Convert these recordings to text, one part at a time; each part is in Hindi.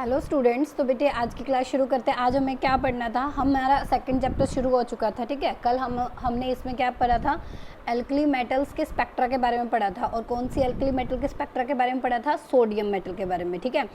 Hello students. तो बेटे आज की क्लास शुरू करते हैं। आज हमें क्या पढ़ना था, हमारा सेकंड चैप्टर शुरू हो चुका था। ठीक है, कल हमने इसमें क्या पढ़ा था, एल्कली मेटल्स के स्पेक्ट्रा के बारे में पढ़ा था। और कौन सी एल्कली मेटल के स्पेक्ट्रा के बारे में पढ़ा था, सोडियम मेटल के बारे में। ठीक है,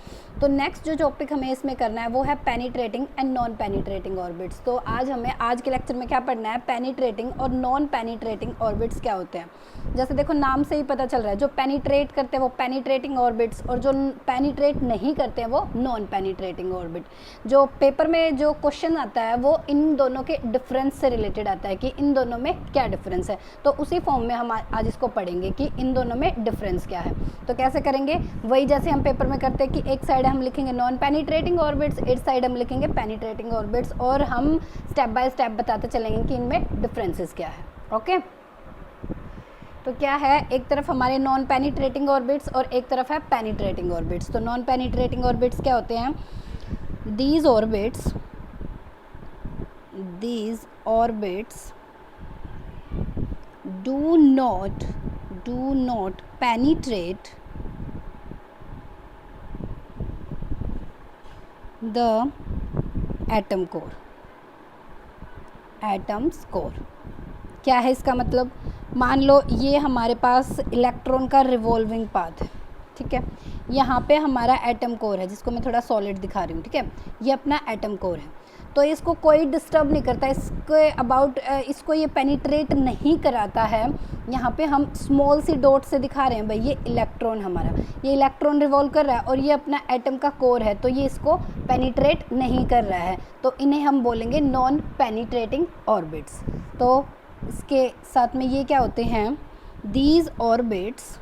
तो नेक्स्ट जो टॉपिक हमें इसमें करना है वो है penetrating and non penetrating orbits. तो आज के लेक्चर में क्या पढ़ना है, पेनिट्रेटिंग और नॉन पेनिट्रेटिंग ऑर्बिट्स क्या होते हैं। जैसे देखो नाम से ही पता चल रहा है, जो पेनिट्रेट करते हैं वो पेनिट्रेटिंग ऑर्बिट्स, और जो पेनिट्रेट नहीं करते हैं वो नॉन पेनिट्रेटिंग ऑर्बिट। जो पेपर में जो क्वेश्चन आता है वो इन दोनों के डिफरेंस से रिलेटेड आता है कि इन दोनों में क्या डिफरेंस है। तो उसी फॉर्म में हम आज इसको पढ़ेंगे कि इन दोनों में डिफरेंस क्या है। तो कैसे करेंगे, वही जैसे हम पेपर में करते हैं कि एक साइड हम लिखेंगे नॉन पेनिट्रेटिंग ऑर्बिट्स, एक साइड हम लिखेंगे पेनिट्रेटिंग ऑर्बिट्स, और हम स्टेप बाय स्टेप बताते चलेंगे कि इनमें डिफरेंसेस क्या है। ओके, तो क्या है, एक तरफ हमारे नॉन पेनिट्रेटिंग ऑर्बिट्स और एक तरफ है पेनिट्रेटिंग ऑर्बिट्स। तो नॉन पेनिट्रेटिंग ऑर्बिट्स क्या होते हैं, these orbits do not penetrate the atoms core। क्या है इसका मतलब, मान लो ये हमारे पास इलेक्ट्रॉन का रिवॉल्विंग पाथ है। ठीक है, यहाँ पे हमारा एटम कोर है जिसको मैं थोड़ा सॉलिड दिखा रही हूँ। ठीक है, ये अपना एटम कोर है, तो इसको कोई डिस्टर्ब नहीं करता, इसको ये पेनिट्रेट नहीं कराता है। यहाँ पे हम स्मॉल सी डॉट से दिखा रहे हैं, भाई ये इलेक्ट्रॉन हमारा, ये इलेक्ट्रॉन रिवॉल्व कर रहा है और ये अपना एटम का कोर है, तो ये इसको पेनिट्रेट नहीं कर रहा है, तो इन्हें हम बोलेंगे नॉन पेनिट्रेटिंग ऑर्बिट्स। तो इसके साथ में ये क्या होते हैं, these orbits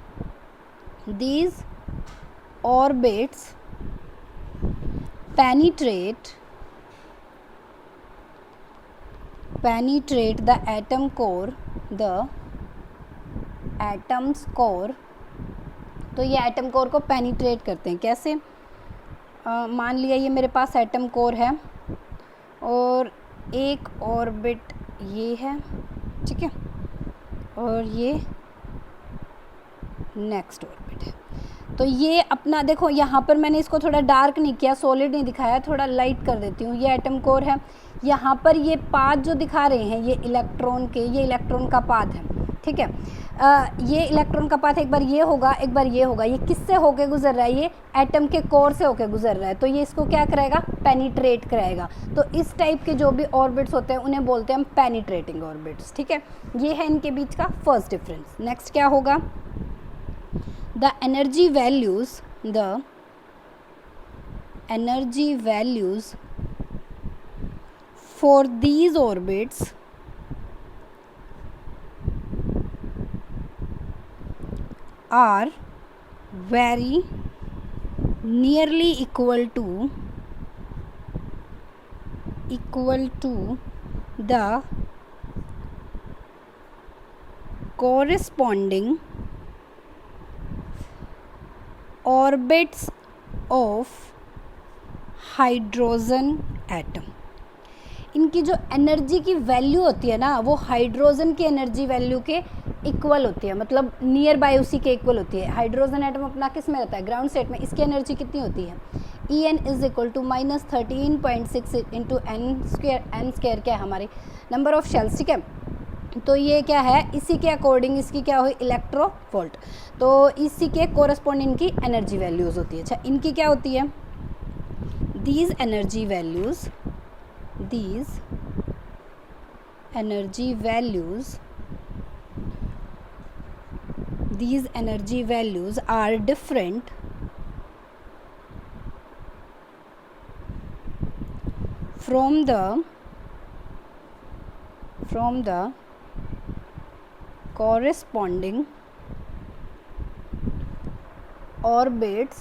penetrate the atom's core। तो ये एटम कोर को पेनिट्रेट करते हैं। कैसे, मान लिया ये मेरे पास एटम कोर है और एक ऑर्बिट ये है, ठीक है, और ये नेक्स्ट ऑर्बिट है। तो ये अपना देखो, यहाँ पर मैंने इसको थोड़ा डार्क नहीं किया, सॉलिड नहीं दिखाया, थोड़ा लाइट कर देती हूँ। ये एटम कोर है, यहाँ पर ये पाथ जो दिखा रहे हैं ये इलेक्ट्रॉन का पाथ है। ठीक है, ये इलेक्ट्रॉन का पाथ एक बार ये होगा, एक बार ये होगा। ये किससे होके गुजर रहा है, ये एटम के कोर से होके गुजर रहा है, तो ये इसको क्या कराएगा, पेनिट्रेट कराएगा। तो इस टाइप के जो भी ऑर्बिट्स होते हैं उन्हें बोलते हैं हम पेनिट्रेटिंग ऑर्बिट्स। ठीक है, ये है इनके बीच का फर्स्ट डिफरेंस। नेक्स्ट क्या होगा, the energy values for these orbits are very nearly equal to the corresponding orbits of hydrogen atom. इनकी जो एनर्जी की वैल्यू होती है ना, वो हाइड्रोजन की एनर्जी वैल्यू के इक्वल होती है, मतलब नियर बाय उसी के इक्वल होती है। हाइड्रोजन एटम अपना किस में रहता है, ग्राउंड स्टेट में। इसकी एनर्जी कितनी होती है, En is equal to -13.6 into n square क्या है हमारी नंबर ऑफ शेल्स। ठीक है, तो ये क्या है, इसी के अकॉर्डिंग इसकी क्या हुई, इलेक्ट्रोवोल्ट। तो इसी के कोरस्पॉन्डिंग की एनर्जी वैल्यूज़ होती है। अच्छा, इनकी क्या होती है, these energy values are different from the corresponding orbits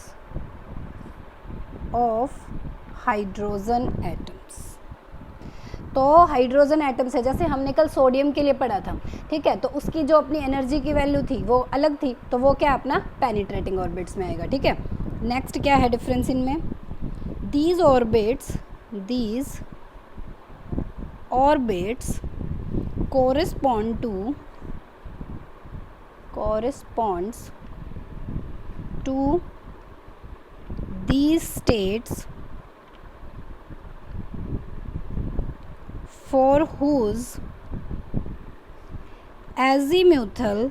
of hydrogen atoms. तो हाइड्रोजन एटम्स है, जैसे हमने कल सोडियम के लिए पढ़ा था। ठीक है, तो उसकी जो अपनी एनर्जी की वैल्यू थी वो अलग थी, तो वो क्या अपना पेनिट्रेटिंग ऑर्बिट्स में आएगा। ठीक है, नेक्स्ट क्या है डिफरेंस इनमें, these orbits corresponds to these states for whose azimuthal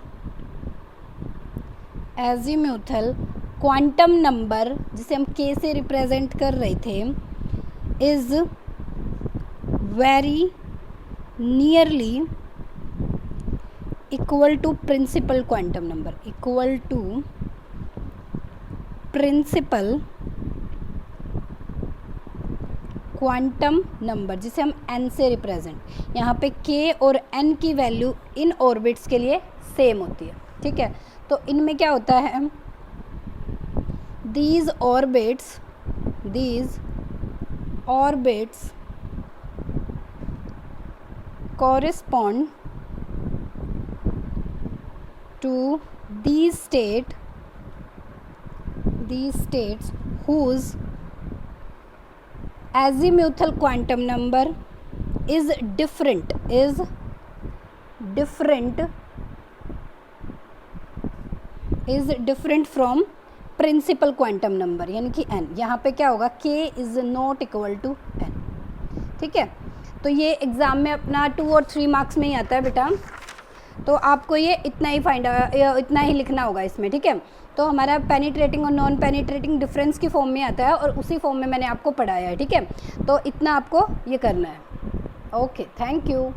quantum number, जिसे हम k से रिप्रेजेंट कर रहे थे, is very nearly equal to principal quantum number, equal to principal quantum number, जिसे हम n से रिप्रेजेंट, यहाँ पे k और n की वैल्यू इन ऑर्बिट्स के लिए सेम होती है, ठीक है। तो इनमें क्या होता है, these orbits correspond to these states whose azimuthal quantum number is different from principal quantum number, यानी कि n। यहाँ पे क्या होगा, k is not equal to n, ठीक है। तो ये एग्ज़ाम में अपना 2 और 3 मार्क्स में ही आता है बेटा, तो आपको ये इतना ही लिखना होगा इसमें, ठीक है। तो हमारा पेनिट्रेटिंग और नॉन पेनिट्रेटिंग डिफरेंस की फॉर्म में आता है और उसी फॉर्म में मैंने आपको पढ़ाया है, ठीक है। तो इतना आपको ये करना है। Okay, thank you.